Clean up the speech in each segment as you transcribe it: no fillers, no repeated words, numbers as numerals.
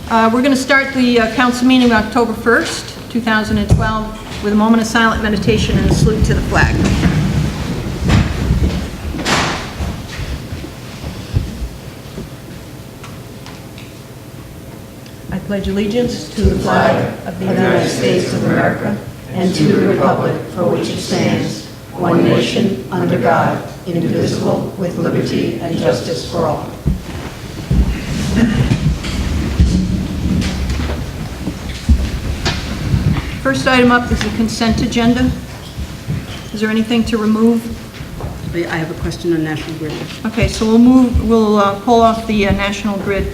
We're going to start the council meeting on October 1st, 2012, with a moment of silent meditation and a salute to the flag. I pledge allegiance to the flag of the United States of America and to the republic for which it stands, one nation, under God, indivisible, with liberty and justice for all. First item up is the consent agenda. Is there anything to remove? I have a question on National Grid. Okay, so we'll pull off the National Grid.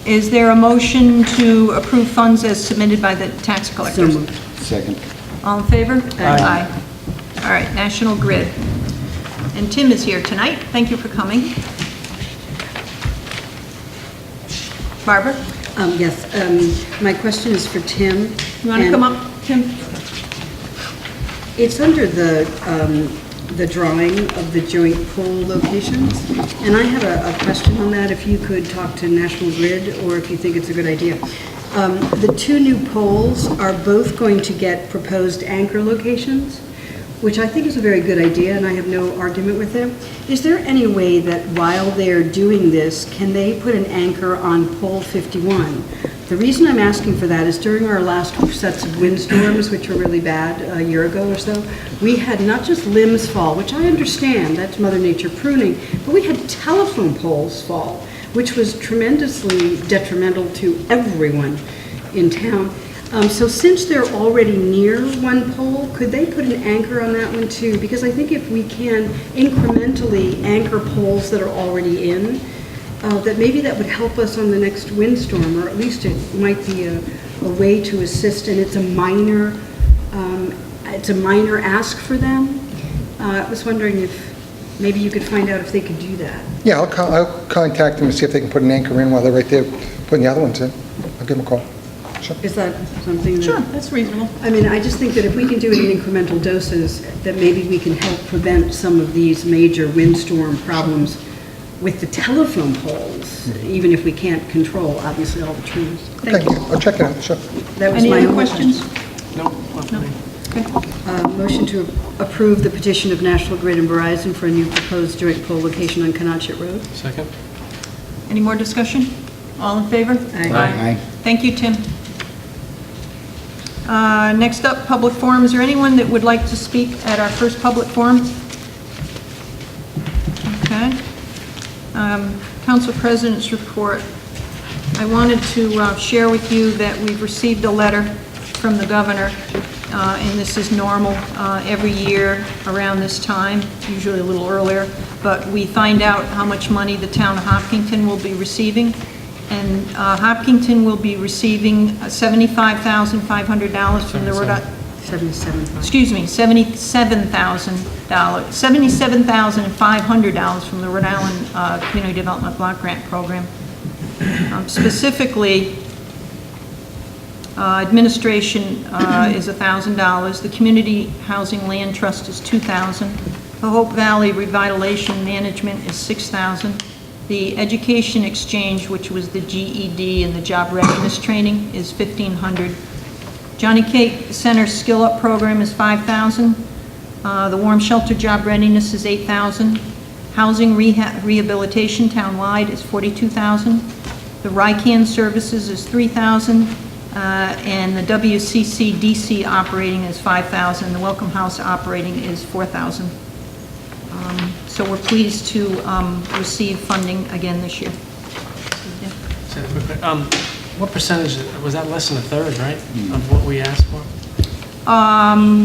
Is there a motion to approve funds as submitted by the tax So collectors? moved. Second. All in favor? Aye. All right, National Grid. And Tim is here tonight. Thank you for coming. Barbara, Yes, my question is for Tim. you want to and come up, Tim? It's under the drawing of the joint pole locations, and I have a question on that, if you could talk to National Grid, or if you think it's a good idea. The two new poles are both going to get proposed anchor locations, which I think is a very good idea, and I have no argument with them. Is there any way that while they're doing this, can they put an anchor on pole 51? The reason I'm asking for that is during our last sets of windstorms, which were really bad a year ago or so, we had not just limbs fall, which I understand, that's Mother Nature pruning, but we had telephone poles fall, which was tremendously detrimental to everyone in town. So since they're already near one pole, could they put an anchor on that one too? Because I think if we can incrementally anchor poles that are already in, that maybe that would help us on the next windstorm, or at least it might be a way to assist, and it's a minor ask for them. I was wondering if maybe you could find out if they could do that. Yeah, I'll contact them and see if they can put an anchor in while they're right there putting the other ones in. I'll give them a call. Sure. Is that something that... Sure, that's reasonable. I mean, I just think that if we can do it in incremental doses, that maybe we can help prevent some of these major windstorm problems with the telephone poles, even if we can't control, obviously, all the trees. Thank you. I'll check it out, sure. That was Any my other only questions? No. No. Okay. Motion to approve the petition of National Grid and Verizon for a new proposed joint pole location on Conotchet Road. Second? Any more discussion? All in favor? Aye. Thank you, Tim. Next up, public forum. Is there anyone that would like to speak at our first public forum? Okay. Council President's report. I wanted to share with you that we've received a letter from the governor, and this is normal every year around this time, usually a little earlier, but we find out how much money the town of Hopkinton will be receiving. And Hopkinton will be receiving $75,500 from the Rhode Island, 77. excuse me, $77,500 from the Rhode Island Community Development Block Grant Program. Specifically, administration is $1,000. The Community Housing Land Trust is $2,000. The Hope Valley Revitalization Management is $6,000. The Education Exchange, which was the GED and the Job Readiness Training, is $1,500. Johnny Cake Center Skill Up Program is $5,000. The Warm Shelter Job Readiness is $8,000. Housing Rehabilitation Townwide is $42,000. The RICAN Services is $3,000. And the WCC DC Operating is $5,000. The Welcome House Operating is $4,000. So we're pleased to receive funding again this year. Say it quickly. What percentage, was that less than a third, right, of what we asked for?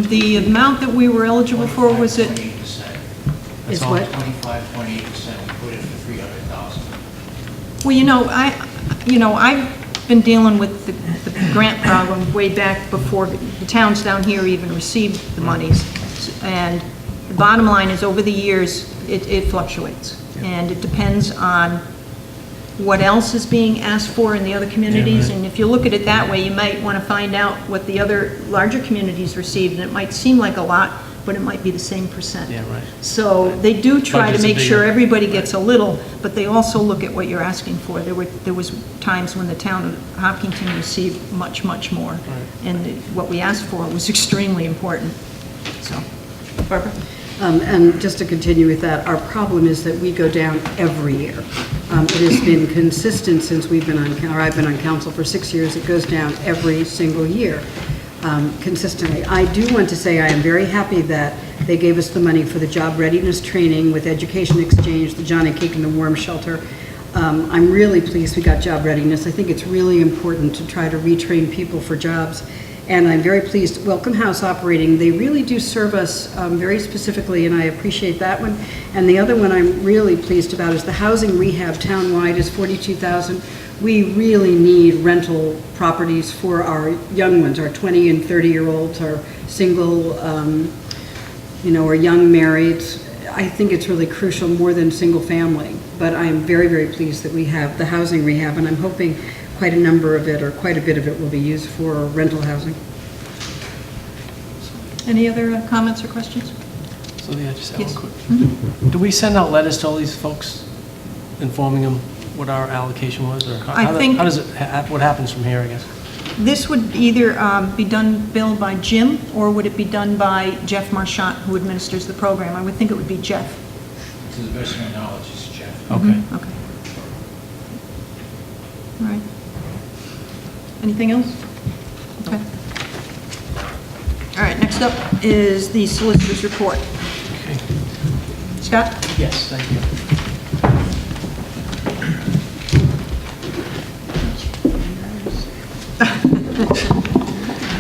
The amount that we were eligible for was it? 25.8%. Is all? what? 25.8%, we put in for 300,000. Well, I've been dealing with the grant program way back before the towns down here even received the monies. And the bottom line is, over the years, it fluctuates. And it depends on what else is being asked for in the other communities. Yeah, right. And if you look at it that way, you might want to find out what the other larger communities received. And it might seem like a lot, but it might be the same percent. Yeah, right. So they do try to Budgets are make sure bigger. everybody gets a little, but they also look at what you're asking for. There was times when the town of Hopkinton received much, much more. And what we asked for was extremely important, so. Barbara? And just to continue with that, our problem is that we go down every year. It has been consistent since we've been on, or I've been on council for 6 years. It goes down every single year, consistently. I do want to say I am very happy that they gave us the money for the job readiness training with Education Exchange, the Johnny Cake and the Worm Shelter. I'm really pleased we got job readiness. I think it's really important to try to retrain people for jobs. And I'm very pleased, Welcome House operating, they really do serve us very specifically, and I appreciate that one. And the other one I'm really pleased about is the housing rehab townwide is $42,000. We really need rental properties for our young ones, our 20 and 30-year-olds, our single, or young marrieds. I think it's really crucial, more than single family. But I am very, very pleased that we have the housing rehab, and I'm hoping quite a number of it, or quite a bit of it, will be used for rental housing. Any other comments or questions? So, yeah, just Yes. quick. Do we send out letters to all these folks informing them what our allocation was, or I think- how does it, what happens from here, I guess? This would either be done, Bill, by Jim, or would it be done by Jeff Marchant, who administers the program? I would think it would be Jeff. To the best of my knowledge, it's Jeff. Okay. Okay. All right. Anything else? Okay. All right, next up is the solicitor's report. Okay. Scott? Yes, thank you.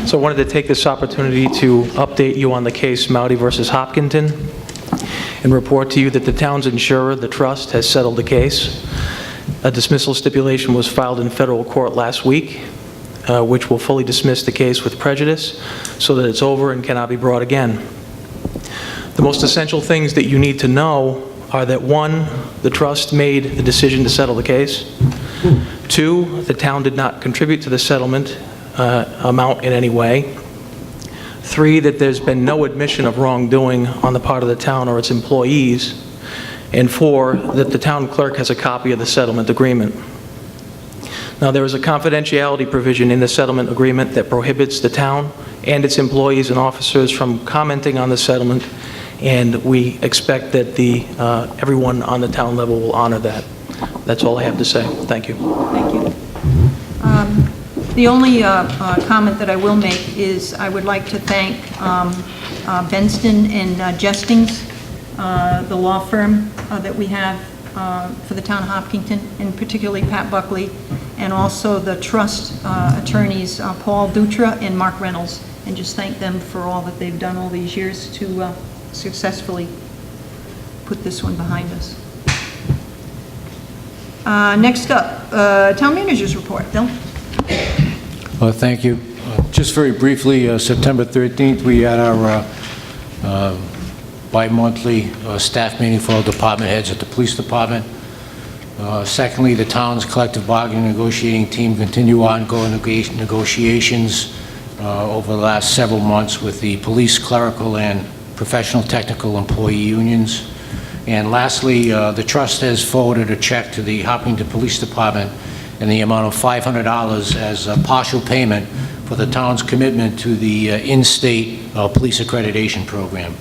So I wanted to take this opportunity to update you on the case Mowdy versus Hopkinton and report to you that the town's insurer, the trust, has settled the case. A dismissal stipulation was filed in federal court last week, which will fully dismiss the case with prejudice so that it's over and cannot be brought again. The most essential things that you need to know are that 1, the trust made the decision to settle the case. 2, the town did not contribute to the settlement amount in any way. 3, that there's been no admission of wrongdoing on the part of the town or its employees. And 4, that the town clerk has a copy of the settlement agreement. Now, there is a confidentiality provision in the settlement agreement that prohibits the town and its employees and officers from commenting on the settlement, and we expect that everyone on the town level will honor that. That's all I have to say. Thank you. Thank you. The only comment that I will make is I would like to thank Benston and Jestings, the law firm that we have for the town of Hopkinton, and particularly Pat Buckley, and also the trust attorneys, Paul Dutra and Mark Reynolds, and just thank them for all that they've done all these years to successfully put this one behind us. Next up, town manager's report. Bill? Thank you. Just very briefly, September 13th, we had our bi-monthly staff meeting for all department heads at the police department. Secondly, the town's collective bargaining negotiating team continue ongoing negotiations over the last several months with the police, clerical, and professional technical employee unions. And lastly, the trust has forwarded a check to the Hopkinton Police Department in the amount of $500 as a partial payment for the town's commitment to the in-state police accreditation program.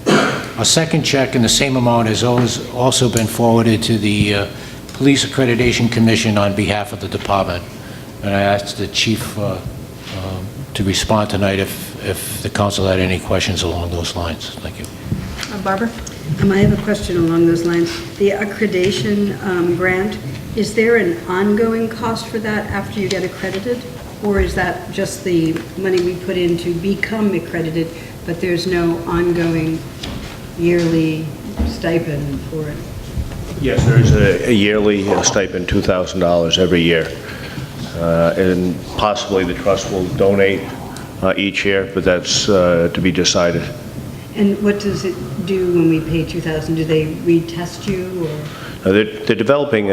A second check in the same amount has also been forwarded to the Police Accreditation Commission on behalf of the department. And I asked the chief to respond tonight if the council had any questions along those lines. Thank you. Barbara? I have a question along those lines. The accreditation grant, is there an ongoing cost for that after you get accredited? Or is that just the money we put in to become accredited, but there's no ongoing yearly stipend for it? Yes, there is a yearly stipend, $2,000 every year. And possibly the trust will donate each year, but that's to be decided. And what does it do when we pay $2,000? Do they retest you, or? They're developing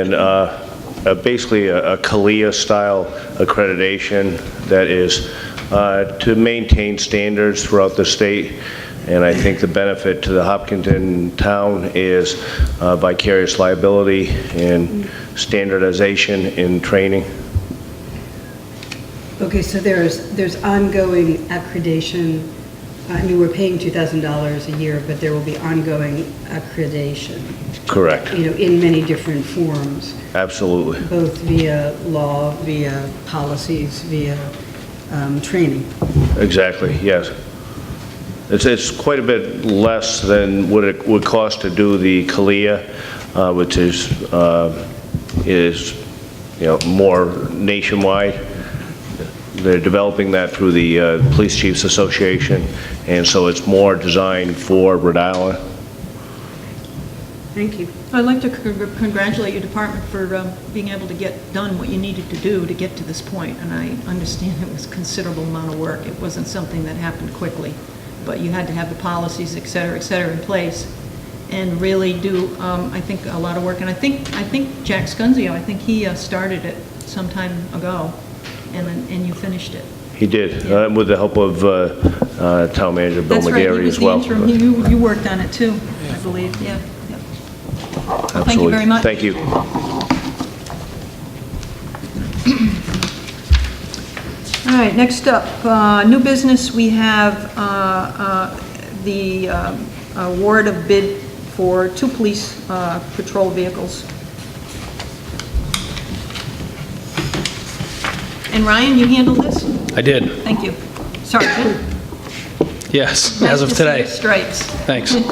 basically a CALIA-style accreditation that is to maintain standards throughout the state And I think the benefit to the Hopkinton town is vicarious liability and standardization in training. Okay, so there's ongoing accreditation. I mean, we're paying $2,000 a year, but there will be ongoing accreditation, Correct. in many different forms, Absolutely. both via law, via policies, via training. Exactly, yes. It's quite a bit less than what it would cost to do the CALIA, which is more nationwide. They're developing that through the Police Chiefs Association, and so it's more designed for Rhode Island. Thank you. I'd like to congratulate your department for being able to get done what you needed to do to get to this point, and I understand it was a considerable amount of work. It wasn't something that happened quickly, but you had to have the policies, et cetera, in place, and really do, I think, a lot of work. And I think Jack Scunzio, I think he started it some time ago, and you finished it. He did, with the help of Town Manager Bill That's right, McGarry he as was well. the interim, you worked on it too, I believe, yeah. Thank you very much. Thank you. All right, next up, new business, we have the award of bid for 2 police patrol vehicles. And Ryan, you handled this? I did, Thank you. Sergeant. yes, Nice as of to see today. your stripes. Thanks. You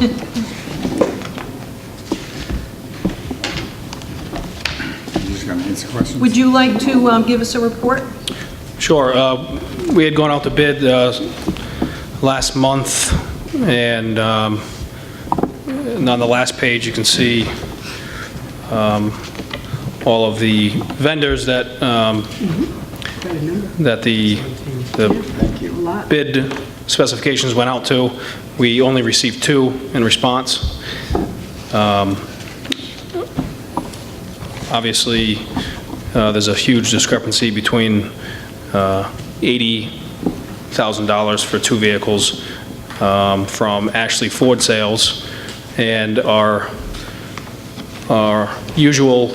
just gonna answer questions? Would you like to give us a report? Sure. We had gone out to bid last month, and on the last page, you can see all of the vendors that that the bid specifications went out to. We only received 2 in response. Obviously, there's a huge discrepancy between $80,000 for 2 vehicles from Ashley Ford Sales and our usual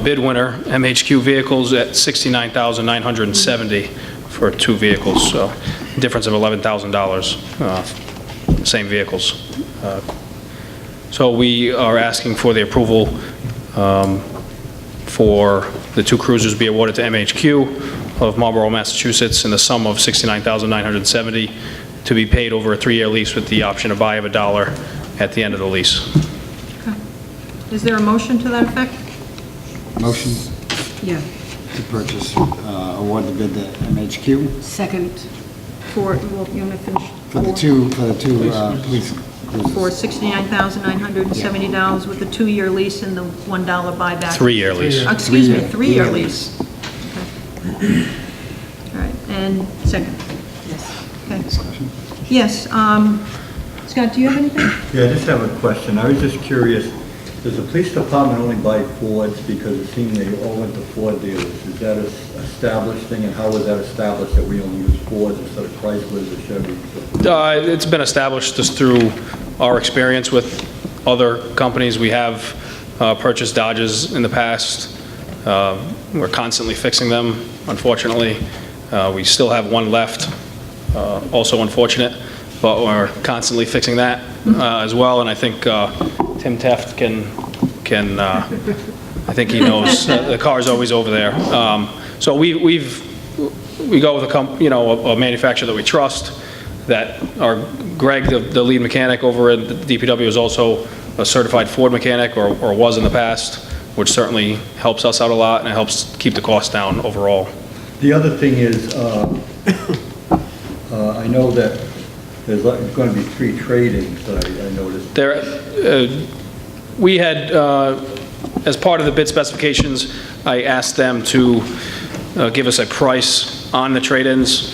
bid winner, MHQ Vehicles, at $69,970 for 2 vehicles, so difference of $11,000, same vehicles. So we are asking for the approval for the 2 cruisers be awarded to MHQ of Marlborough, Massachusetts, in the sum of $69,970 to be paid over a 3-year lease with the option to buy of $1 at the end of the lease. Is there a motion to that effect? Motion Yeah. to purchase, award the bid to MHQ Second. Well, you want to finish? for the two police cruisers. For $69,970 with a 2-year lease and the $1 buyback. 3-year lease. Excuse me, 3-year Three-year lease. Okay. All right, and second. Yes. Okay. Yes, Scott, do you have anything? Yeah, I just have a question. I was just curious, does the police department only buy Fords because it seemed they all went to Ford dealers? Is that an established thing, and how was that established that we only use Fords instead of Chryslers or Chevys? It's been established just through our experience with other companies. We have purchased Dodges in the past. We're constantly fixing them, unfortunately. We still have one left, also unfortunate, but we're constantly fixing that as well. And I think Tim Teft can I think he knows the car's always over there. So we go with a manufacturer that we trust. That our Greg, the lead mechanic over at the DPW, is also a certified Ford mechanic, or was in the past, which certainly helps us out a lot, and it helps keep the cost down overall. The other thing is, I know that there's going to be 3 trade-ins that I noticed. We had, as part of the bid specifications, I asked them to give us a price on the trade-ins.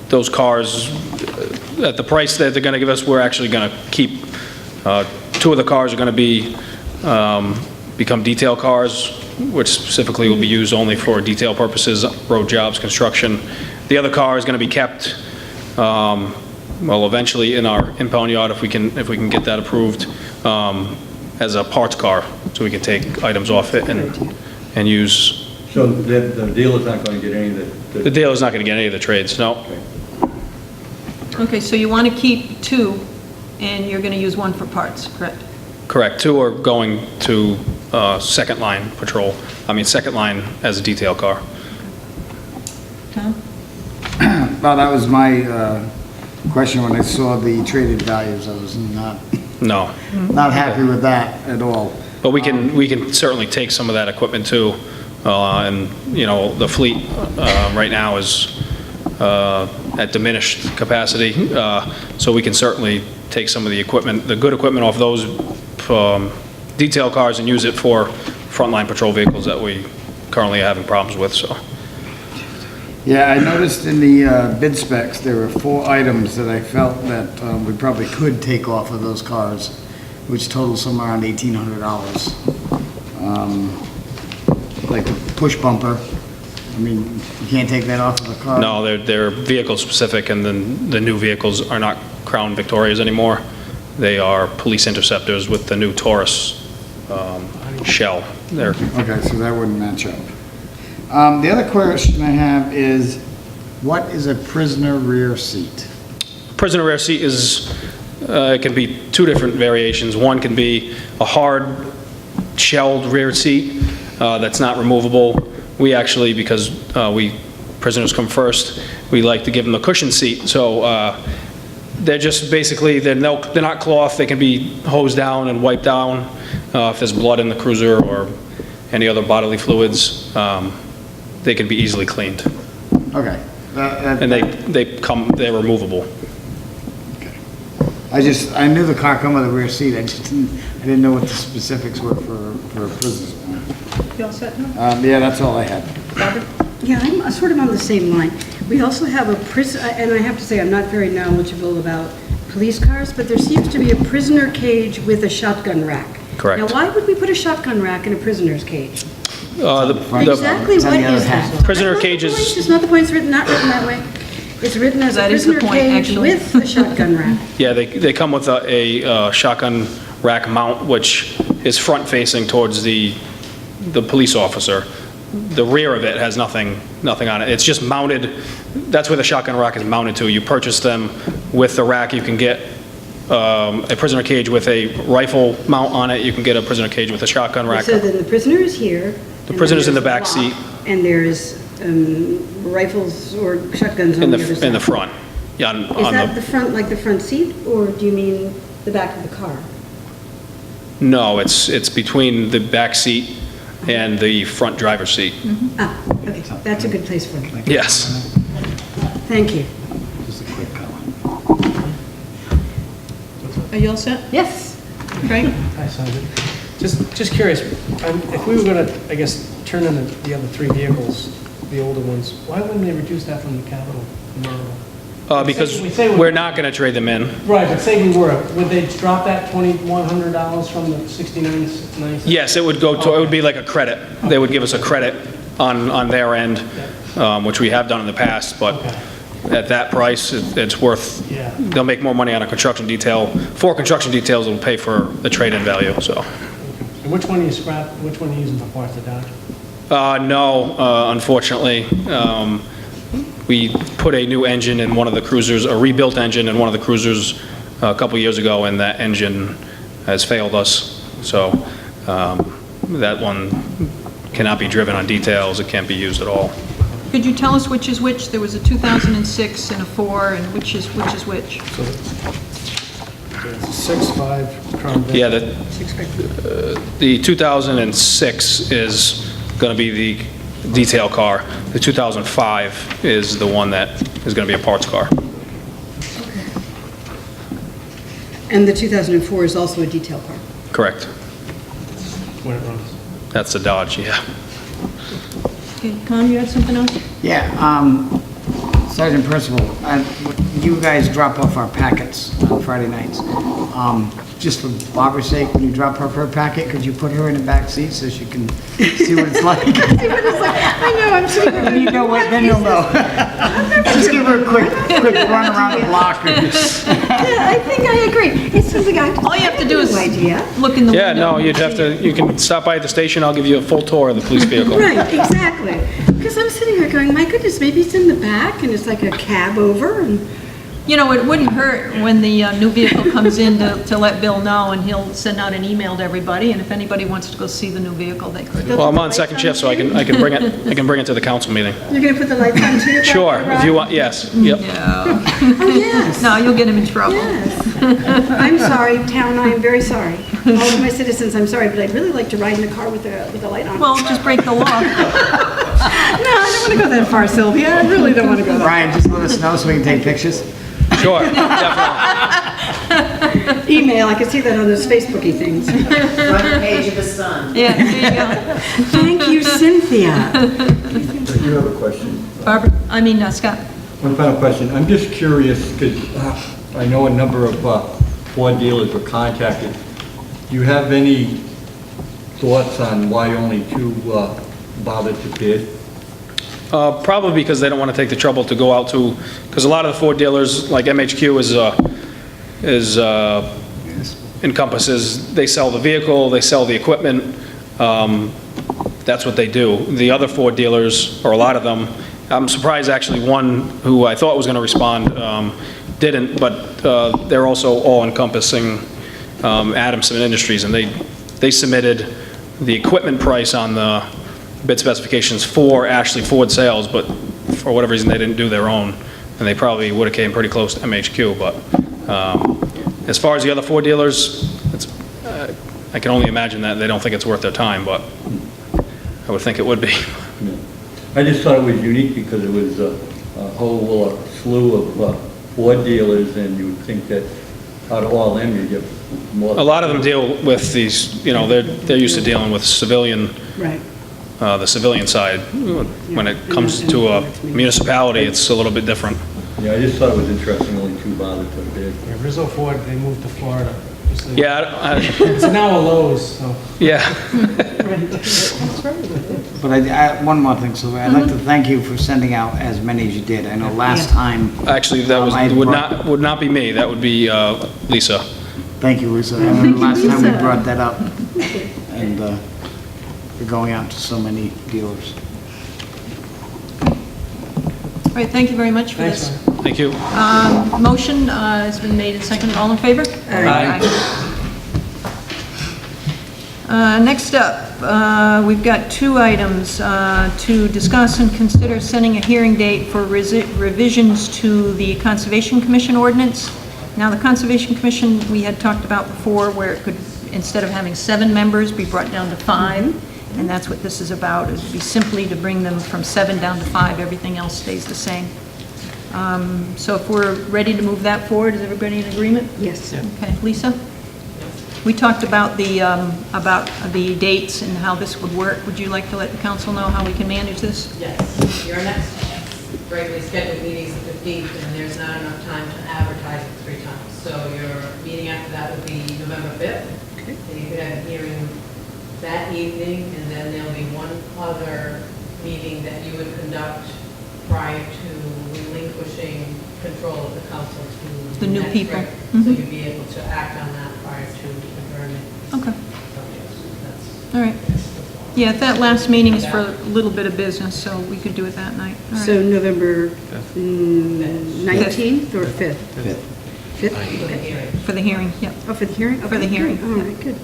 Those cars, at the price that they're going to give us, we're actually going to keep, 2 of the cars are going to become detail cars, which specifically will be used only for detail purposes, road jobs, construction. The other car is going to be kept well, eventually in our impound yard, if we can get that approved, as a parts car, so we can take items off it and use. So the dealer's not going to get any of The dealer's not going to get any of the trades, no. Okay, so you want to keep 2, and you're going to use 1 for parts, correct? Correct. 2 are going to second line patrol. Second line as a detail car. Tom? Well, that was my question when I saw the traded values. I was No. not happy with that at all. But we can certainly take some of that equipment too. And, the fleet right now is at diminished capacity. So we can certainly take some of the equipment, the good equipment off those detail cars and use it for frontline patrol vehicles that we currently are having problems with, so. Yeah, I noticed in the bid specs, there were 4 items that I felt that we probably could take off of those cars, which total somewhere around $1,800. Like the push bumper. You can't take that off of the car? No, they're vehicle specific, and then the new vehicles are not Crown Victorias anymore. They are police interceptors with the new Taurus shell. Okay, so that wouldn't match up. The other question I have is, what is a prisoner rear seat? Prisoner rear seat is, it can be 2 different variations. One can be a hard shelled rear seat that's not removable. We actually, because prisoners come first, we like to give them a cushion seat. So they're just basically, they're not cloth. They can be hosed down and wiped down if there's blood in the cruiser or any other bodily fluids. They can be easily cleaned. Okay. And they're removable. I knew the car come with a rear seat, I didn't know what the specifics were for a prisoner. You all set now? Yeah, that's all I had. Robert? Yeah, I'm sort of on the same line. We also have and I have to say, I'm not very knowledgeable about police cars, but there seems to be a prisoner cage with a shotgun rack. Correct. Now, why would we put a shotgun rack in a prisoner's cage? The Exactly what is that? prisoner That's not the cage is- point. It's not the point, it's not written that way. It's written as a That is the prisoner point, cage actually. with a shotgun rack. Yeah, they come with a shotgun rack mount, which is front-facing towards the police officer. The rear of it has nothing on it. It's just mounted, that's where the shotgun rack is mounted to. You purchase them with the rack. You can get a prisoner cage with a rifle mount on it. You can get a prisoner cage with a shotgun rack. So then the prisoner is here. The prisoner's in the back seat. And there's rifles or shotguns on the other side. In the front. Yeah, Is that the front, like the front seat, or do you mean the back of the car? No, it's between the back seat and the front driver's seat. Ah, okay, that's a good place for it. Yes. Thank you. Are you all set? Yes. Craig? Hi, Sergeant. Just curious, if we were going to, I guess, turn in the other 3 vehicles, the older ones, why wouldn't they reduce that from the capital? Because we're not going to trade them in. Right, but say we were, would they drop that $2,100 from the $6,996? Yes, it would be like a credit. They would give us a credit on their end, which we have done in the past, but at that price, it's worth, they'll make more money on a construction detail. 4 construction details will pay for the trade-in value, so. And which one are you using for parts, the Dodge? No, unfortunately. We put a new engine in one of the cruisers, a rebuilt engine in one of the cruisers a couple years ago, and that engine has failed us. So that one cannot be driven on details. It can't be used at all. Could you tell us which is which? There was a 2006 and a 4, and which is which? So it's a 6.5 Crown Vic. Yeah, the 2006 is going to be the detail car. The 2005 is the one that is going to be a parts car. And the 2004 is also a detail car. Correct. When it runs. That's the Dodge, yeah. Okay, Tom, you had something else? Yeah, Sergeant Principal, you guys drop off our packets on Friday nights. Just for Barbara's sake, when you drop off her packet, could you put her in the back seat so she can see what it's like? I know, I'm sitting there. Then you know what, then you'll know. Just give her a quick run around the block. Yeah, I think I agree. It's something All you have to do is no idea. look in the window. Yeah, no, you can stop by at the station, I'll give you a full tour of the police vehicle. Right, exactly. Because I'm sitting here going, my goodness, maybe it's in the back and it's like a cab over and... You know, it wouldn't hurt when the new vehicle comes in to let Bill know, and he'll send out an email to everybody, and if anybody wants to go see the new vehicle, they could. Well, I'm on second shift, so I can bring it to the council meeting. You're going to put the lights on too? Sure, if you want, yes, yep. No. Oh, yes. No, you'll get him in trouble. Yes. I'm sorry, town, I am very sorry. All of my citizens, I'm sorry, but I'd really like to ride in a car with a light on. Well, just break the law. No, I don't want to go that far, Sylvia. I really don't want to go that far. Brian, just let us know so we can take pictures. Sure, definitely. Email, I can see that on those Facebooky things. Front page of the Sun. Yeah, there you go. Thank you, Cynthia. I do have a question. Barbara, Scott. One final question. I'm just curious, because I know a number of Ford dealers were contacted. Do you have any thoughts on why only 2 bothered to bid? Probably because they don't want to take the trouble to go out to, because a lot of the Ford dealers, like MHQ encompasses, they sell the vehicle, they sell the equipment, that's what they do. The other Ford dealers, or a lot of them, I'm surprised actually one who I thought was going to respond didn't, but they're also all encompassing Adamson Industries, and they submitted the equipment price on the bid specifications for Ashley Ford sales, but for whatever reason they didn't do their own, and they probably would have came pretty close to MHQ. But as far as the other Ford dealers, I can only imagine that they don't think it's worth their time, but I would think it would be. I just thought it was unique because it was a whole slew of Ford dealers, and you would think that out of all them, you'd get more. A lot of them deal with these, you know, they're used to dealing with civilian, Right. the civilian side. When it comes to a municipality, it's a little bit different. Yeah, I just thought it was interesting, only 2 bothered to bid. Yeah, Rizzo Ford, they moved to Florida. Just so you- Yeah, It's now a Lowe's, so. yeah. But one more thing, Sylvia, I'd like to thank you for sending out as many as you did. I know last time. Actually, that would not be me. That would be Lisa. Thank you, Lisa. I remember last time we brought that up, and we're going out to so many dealers. All right, thank you very much for this. Thank you. Motion has been made and seconded. All in favor? Aye. Next up, we've got 2 items to discuss and consider setting a hearing date for revisions to the Conservation Commission ordinance. Now, the Conservation Commission, we had talked about before, where it could, instead of having 7 members, be brought down to 5. And that's what this is about, is be simply to bring them from 7 down to 5. Everything else stays the same. So if we're ready to move that forward, is everybody in agreement? Yes. Okay, Lisa? We talked about the dates and how this would work. Would you like to let the council know how we can manage this? Yes, your next regularly scheduled meeting is the 15th, and there's not enough time to advertise it 3 times. So your meeting after that would be November 5th. Okay. And you could have a hearing that evening, and then there'll be one other meeting that you would conduct prior to relinquishing control of the council to The new next people. reg- Mhm. So you'd be able to act on that prior to adjournment. Okay, So, yes, that's- all right. Yeah, that last meeting is for a little bit of business, so we could do it that night. All right. So November 19th or 5th? 5th. 5th? For the Okay. hearing. For the hearing, yep. Oh, for the hearing? For the Okay, hearing, good. All right, good.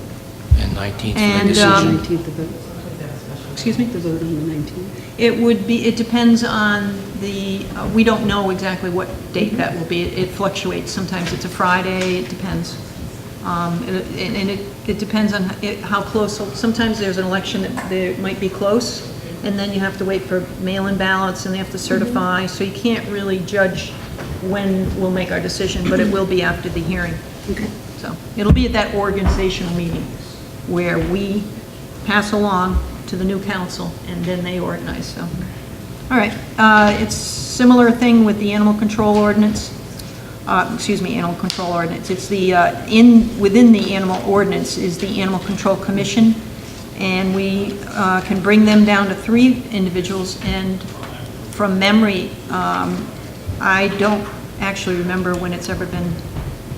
And 19th for And, the decision. 19th, the vote. Excuse me? The vote on the 19th. It would be, it depends on the, we don't know exactly what date that will be. It fluctuates. Sometimes it's a Friday, it depends. And it depends on how close, sometimes there's an election that they might be close, and then you have to wait for mail-in ballots, and they have to certify, so you can't really judge when we'll make our decision, but it will be after the hearing. Okay. So it'll be at that organizational meeting where we pass along to the new council, and then they organize, so. All right, it's similar thing with the animal control ordinance, animal control ordinance. It's the, within the animal ordinance is the Animal Control Commission, and we can bring them down to 3 individuals, and from memory, I don't actually remember when it's ever been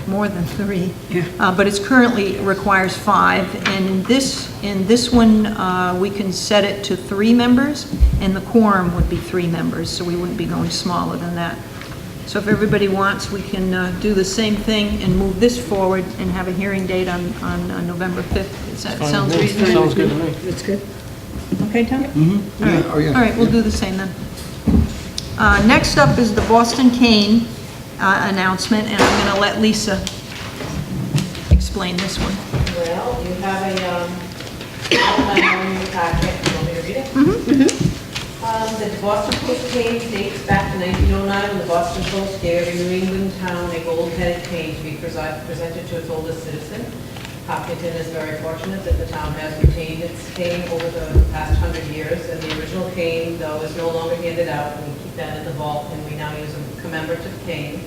more than 3. But it's currently requires 5, and in this one, we can set it to 3 members, and the quorum would be 3 members, so we wouldn't be going smaller than that. So if everybody wants, we can do the same thing and move this forward and have a hearing date on November 5th. Does that sound reasonable? Sounds good to me. That's good. Okay, Tom? Oh, yeah. All right, we'll do the same then. Next up is the Boston Cane announcement, and I'm going to let Lisa explain this one. Well, you have a memo in your packet. You want me to read it? The Boston Post cane dates back to 1909 when the Boston Post gave every New England town a gold-headed cane to be presented to its oldest citizen. Hopkinton is very fortunate that the town has retained its cane over the past 100 years, and the original cane, though, is no longer handed out. We keep that in the vault, and we now use a commemorative cane.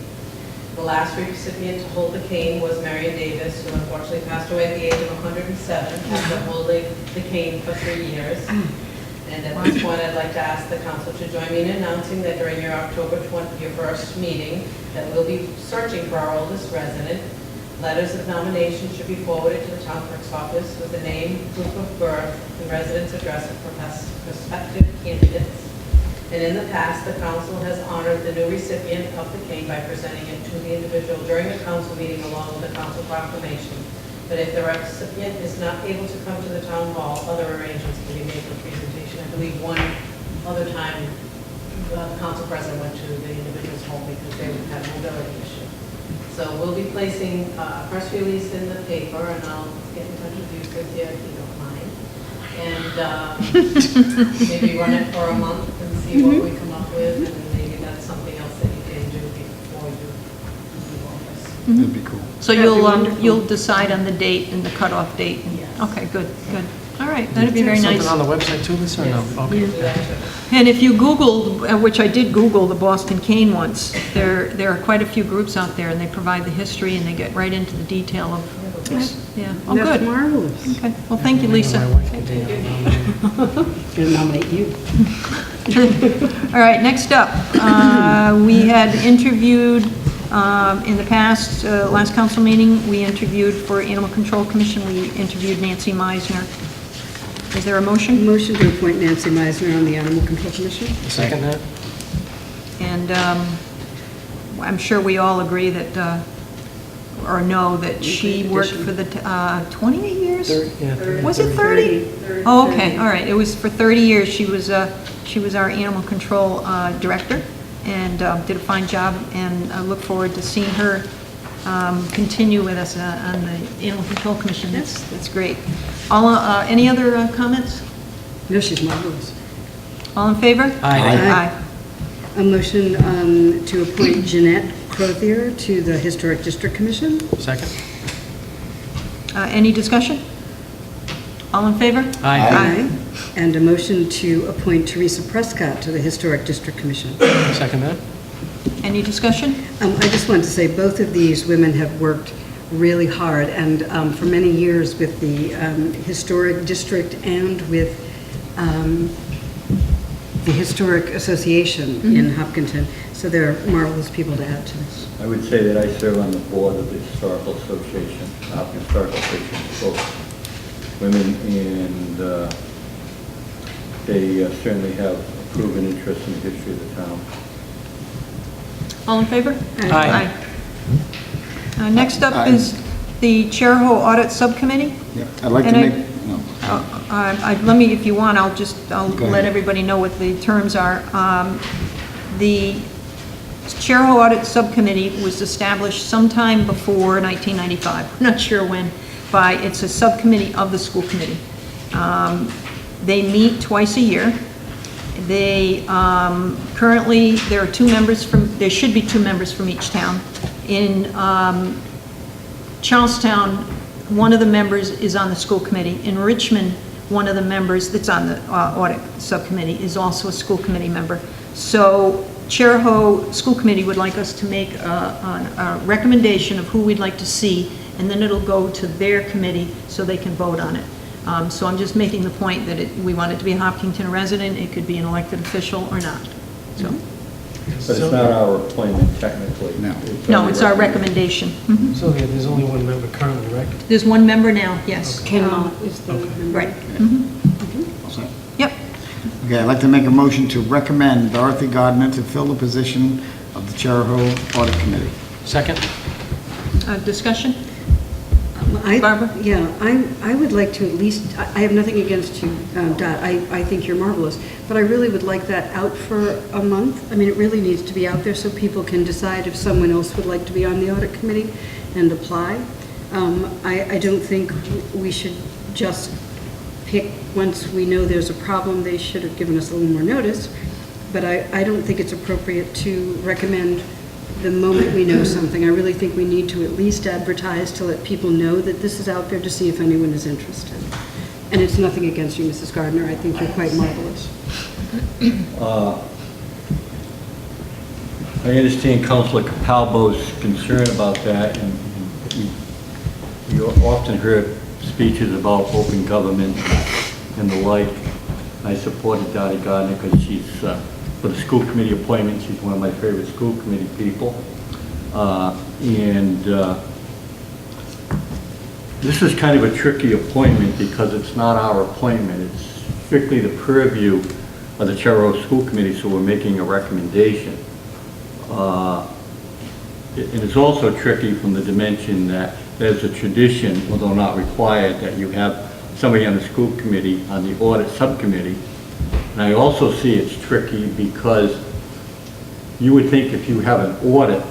The last recipient to hold the cane was Marion Davis, who unfortunately passed away at the age of 107 after holding the cane for 3 years. And at this point, I'd like to ask the council to join me in announcing that during your October 21st meeting, that we'll be searching for our oldest resident. Letters of nomination should be forwarded to the town clerk's office with the name, proof of birth, and residence address of prospective candidates. And in the past, the council has honored the new recipient of the cane by presenting it to the individual during the council meeting along with the council proclamation. But if the recipient is not able to come to the town hall, other arrangements can be made for presentation. I believe one other time, the council president went to the individual's home because they would have a mobility issue. So we'll be placing a press release in the paper, and I'll get in touch with you, Cynthia, if you don't mind. And maybe run it for a month and see what we come up with, and maybe that's something else that you can do before you leave office. That'd be cool. So you'll decide on the date and the cutoff date? Yes. Okay, good. All right, that'd be very nice. Something on the website too, Lisa, or no? Okay. And if you Google, which I did Google the Boston Cane once, there are quite a few groups out there, and they provide the history, and they get right into the detail of this. Yeah, oh, That's good. marvelous. Okay, well, thank you, Lisa. My wife can take it. Gonna nominate you. All right, next up, we had interviewed, in the past, last council meeting, we interviewed for Animal Control Commission, we interviewed Nancy Meisner. Is there a motion? Motion to appoint Nancy Meisner on the Animal Control Commission. Second that? And I'm sure we all agree that, or know that she worked for the, 28 years? Was it 30? Oh, okay, all right. It was for 30 years. She was our animal control director, and did a fine job, and I look forward to seeing her continue with us on the Animal Control Commission. That's great. Any other comments? No, she's marvelous. All in favor? Aye. Aye. A motion to appoint Jeanette Crothier to the Historic District Commission. Second? Any discussion? All in favor? Aye. And a motion to appoint Teresa Prescott to the Historic District Commission. Second that? Any discussion? I just wanted to say both of these women have worked really hard, and for many years with the Historic District and with the Historic Association in Hopkinton. So they're marvelous people to add to this. I would say that I serve on the board of the Historical Association, Hopkins Historical Association, both women, and they certainly have a proven interest in the history of the town. All in favor? Aye. Next up Aye. is the Charahoe Audit Subcommittee. Yeah, I'd like to And I- make, no. Let me, if you want, I'll Go let ahead. everybody know what the terms are. The Charahoe Audit Subcommittee was established sometime before 1995, I'm not sure when, it's a subcommittee of the school committee. They meet twice a year. They, currently, there should be 2 members from each town. In Charlestown, one of the members is on the school committee. In Richmond, one of the members that's on the audit subcommittee is also a school committee member. So Charahoe School Committee would like us to make a recommendation of who we'd like to see, and then it'll go to their committee so they can vote on it. So I'm just making the point that we want it to be a Hopkinton resident, it could be an elected official or not, so. But it's not our appointment technically. No. No, it's our recommendation. Mhm. Sylvia, there's only one member currently, right? There's one member now, yes. Ken Mott is the member. Right. All set? Yep. Okay, I'd like to make a motion to recommend Dorothy Gardner to fill the position of the Charahoe Audit Committee. Second? Discussion? Barbara? Yeah, I would like to at least, I have nothing against you, Dot, I think you're marvelous, but I really would like that out for a month. I mean, it really needs to be out there so people can decide if someone else would like to be on the audit committee and apply. I don't think we should just pick, once we know there's a problem, they should have given us a little more notice, but I don't think it's appropriate to recommend the moment we know something. I really think we need to at least advertise to let people know that this is out there to see if anyone is interested. And it's nothing against you, Mrs. Gardner. I think you're quite marvelous. I understand Councilor Capalbo's concern about that, and we often heard speeches about open government and the like. I supported Dottie Gardner because she's, for the school committee appointment, she's one of my favorite school committee people. This is kind of a tricky appointment because it's not our appointment. It's strictly the purview of the Charahoe School Committee, so we're making a recommendation. And it's also tricky from the dimension that there's a tradition, although not required, that you have somebody on the school committee, on the audit subcommittee. And I also see it's tricky because you would think if you have an audit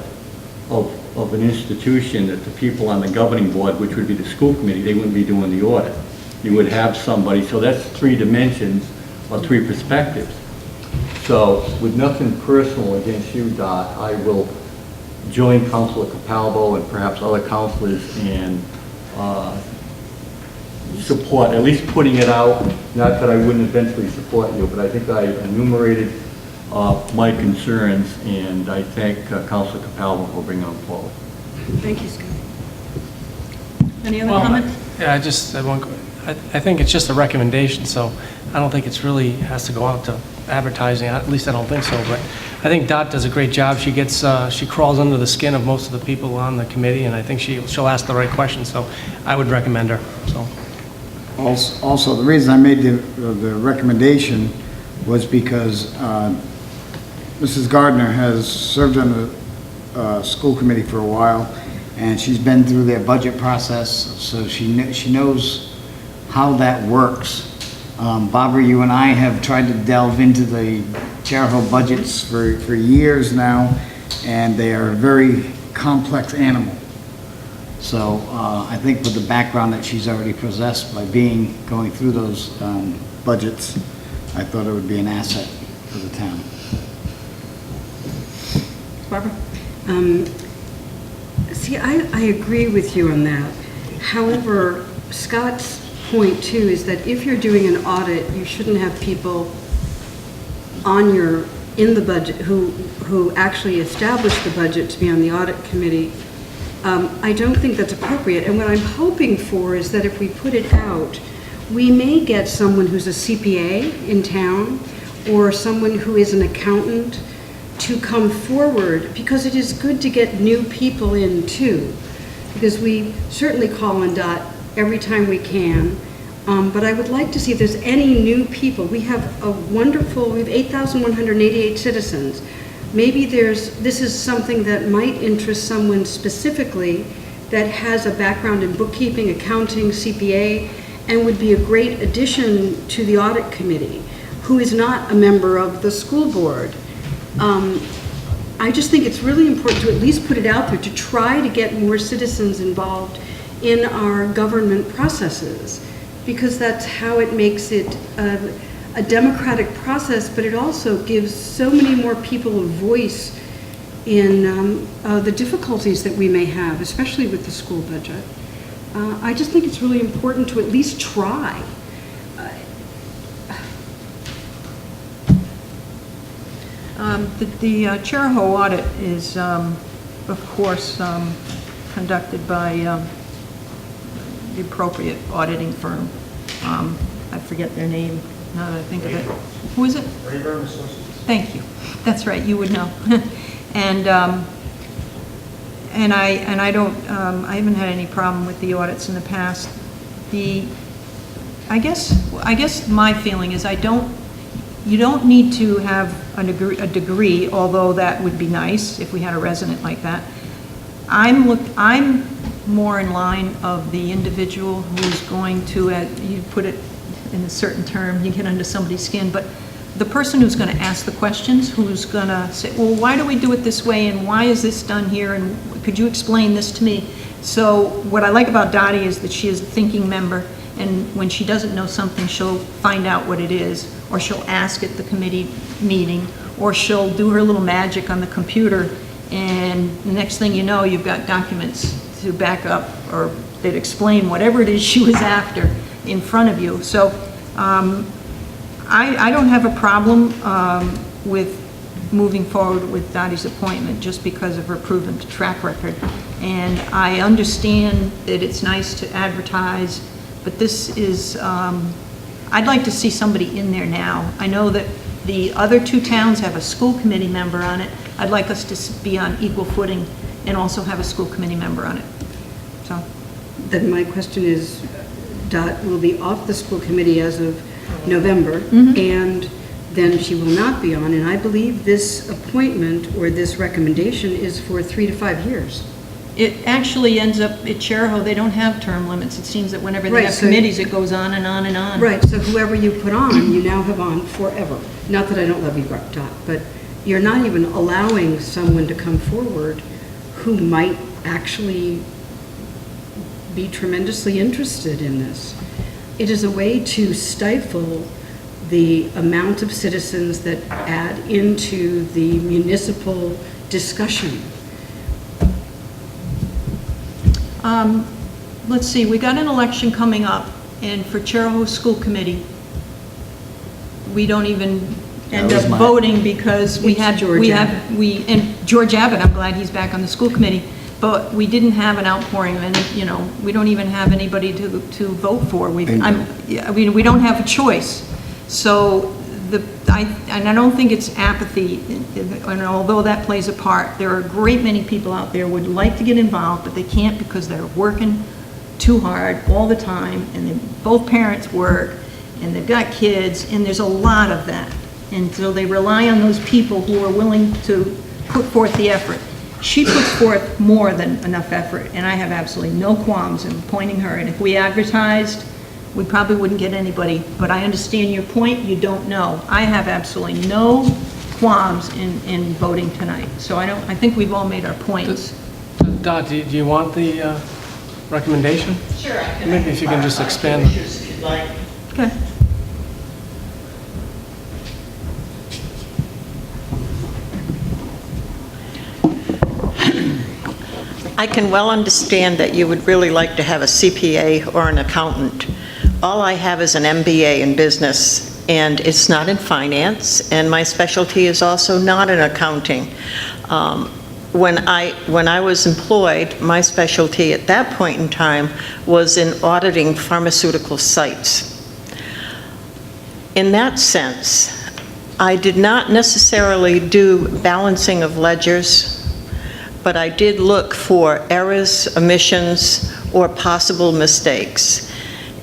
of an institution that the people on the governing board, which would be the school committee, they wouldn't be doing the audit. You would have somebody, so that's three dimensions or three perspectives. So with nothing personal against you, Dot, I will join Councilor Capalbo and perhaps other councilors and support, at least putting it out, not that I wouldn't eventually support you, but I think I enumerated my concerns, and I thank Councilor Capalbo for bringing them forward. Thank you, Scott. Any other comments? Yeah, I think it's just a recommendation, so I don't think it's really has to go out to advertising. At least I don't think so, but I think Dot does a great job. She gets, she crawls under the skin of most of the people on the committee, and I think she'll ask the right questions, so I would recommend her, so. Also, the reason I made the recommendation was because Mrs. Gardner has served on the school committee for a while, and she's been through their budget process, so she knows how that works. Barbara, you and I have tried to delve into the Charahoe budgets for years now, and they are a very complex animal. So I think with the background that she's already possessed by going through those budgets, I thought it would be an asset for the town. Barbara? See, I agree with you on that. However, Scott's point too is that if you're doing an audit, you shouldn't have people in the budget who actually established the budget to be on the audit committee. I don't think that's appropriate. And what I'm hoping for is that if we put it out, we may get someone who's a CPA in town or someone who is an accountant to come forward, because it is good to get new people in too, because we certainly call on Dot every time we can. But I would like to see if there's any new people. We have 8,188 citizens. Maybe this is something that might interest someone specifically that has a background in bookkeeping, accounting, CPA, and would be a great addition to the audit committee, who is not a member of the school board. I just think it's really important to at least put it out there to try to get more citizens involved in our government processes, because that's how it makes it a democratic process, but it also gives so many more people a voice in the difficulties that we may have, especially with the school budget. I just think it's really important to at least try. The Charahoe audit is, of course, conducted by the appropriate auditing firm. I forget their name now that I think of it. Who is it? Rayburn Associates. Thank you. That's right, you would know. And I don't, I haven't had any problem with the audits in the past. I guess my feeling is you don't need to have a degree, although that would be nice if we had a resident like that. I'm more in line of the individual who's going to, you put it in a certain term, you get under somebody's skin, but the person who's going to ask the questions, who's going to say, well, why do we do it this way, and why is this done here, and could you explain this to me? So what I like about Dottie is that she is a thinking member, and when she doesn't know something, she'll find out what it is, or she'll ask at the committee meeting, or she'll do her little magic on the computer, and the next thing you know, you've got documents to back up, or that explain whatever it is she was after in front of you. So I don't have a problem with moving forward with Dottie's appointment just because of her proven track record. And I understand that it's nice to advertise, but this is, I'd like to see somebody in there now. I know that the other two towns have a school committee member on it. I'd like us to be on equal footing and also have a school committee member on it. So. Then my question is, Dot will be off the school committee as of November, and then she will not be on, and I believe this appointment or this recommendation is for 3 to 5 years. It actually ends up at Charahoe, they don't have term limits. It seems that whenever they Right, have so- committees, it goes on and on and on. Right, so whoever you put on, you now have on forever. Not that I don't love you, Dot, but you're not even allowing someone to come forward who might actually be tremendously interested in this. It is a way to stifle the amount of citizens that add into the municipal discussion. Let's see, we got an election coming up, and for Charahoe School Committee, we don't even end up voting because we It's had, George and George Abbott, I'm glad he's back on the school committee, but we didn't have an outpouring of any, we don't even have anybody to vote for. We don't have a choice. So and I don't think it's apathy, and although that plays a part, there are a great many people out there who would like to get involved, but they can't because they're working too hard all the time, and both parents work, and they've got kids, and there's a lot of that. And so they rely on those people who are willing to put forth the effort. She puts forth more than enough effort, and I have absolutely no qualms in appointing her. And if we advertised, we probably wouldn't get anybody. But I understand your point, you don't know. I have absolutely no qualms in voting tonight. So I think we've all made our points. Dot, do you want the recommendation? Sure, I can. Maybe if you can just expand. Issues if you'd like. Okay. I can well understand that you would really like to have a CPA or an accountant. All I have is an MBA in business, and it's not in finance, and my specialty is also not in accounting. When I was employed, my specialty at that point in time was in auditing pharmaceutical sites. In that sense, I did not necessarily do balancing of ledgers, but I did look for errors, omissions, or possible mistakes.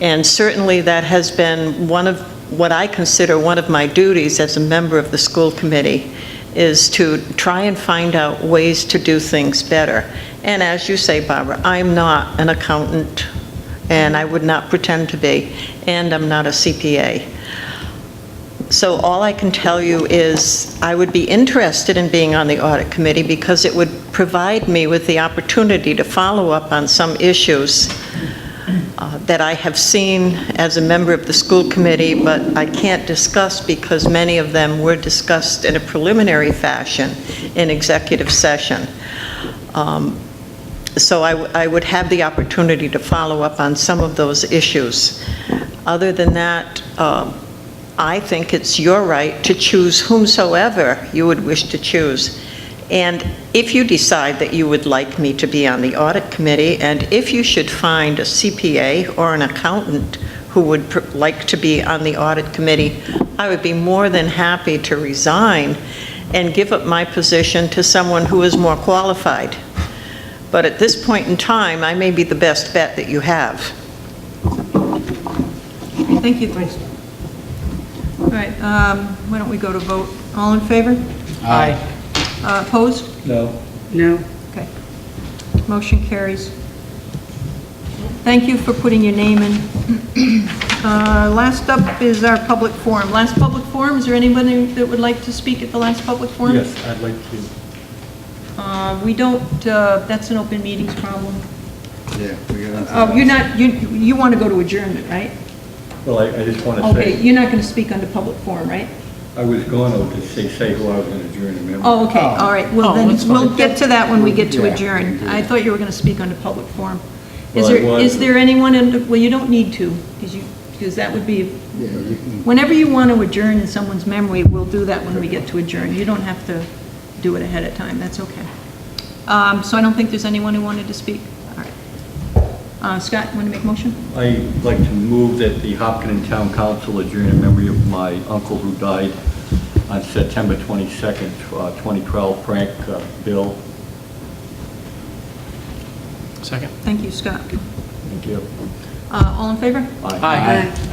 And certainly that has been one of what I consider one of my duties as a member of the school committee, is to try and find out ways to do things better. And as you say, Barbara, I'm not an accountant, and I would not pretend to be, and I'm not a CPA. So all I can tell you is I would be interested in being on the audit committee because it would provide me with the opportunity to follow up on some issues that I have seen as a member of the school committee, but I can't discuss because many of them were discussed in a preliminary fashion in executive session. So I would have the opportunity to follow up on some of those issues. Other than that, I think it's your right to choose whomsoever you would wish to choose. And if you decide that you would like me to be on the audit committee, and if you should find a CPA or an accountant who would like to be on the audit committee, I would be more than happy to resign and give up my position to someone who is more qualified. But at this point in time, I may be the best bet that you have. Thank you. All right, why don't we go to vote? All in favor? Aye. Opposed? No. No. Okay. Motion carries. Thank you for putting your name in. Last up is our public forum. Last public forum, is there anybody that would like to speak at the last public forum? Yes, I'd like to. We don't, that's an open meetings problem. Yeah. Oh, you're not, you want to go to adjournment, right? Well, I just want to Okay, say, you're not going to speak under public forum, right? I was going to say who I was going to adjourn, remember? Oh, okay, all right, well Oh, then, that's we'll fine. get to that when we get to Yeah. adjourn. I thought you were going to speak under public forum. Is Well, I there, was. is there anyone in, well, you don't need to, because that would be, Yeah, you can, whenever you want to adjourn in someone's memory, we'll do that when we get to adjourn. You don't have to do it ahead of time, that's okay. So I don't think there's anyone who wanted to speak. All right. Scott, you want to make a motion? I'd like to move that the Hopkinton Town Council adjourn in memory of my uncle who died on September 22nd, 2012, Frank Bill. Second. Thank you, Scott. Thank you. All in favor? Aye. Aye.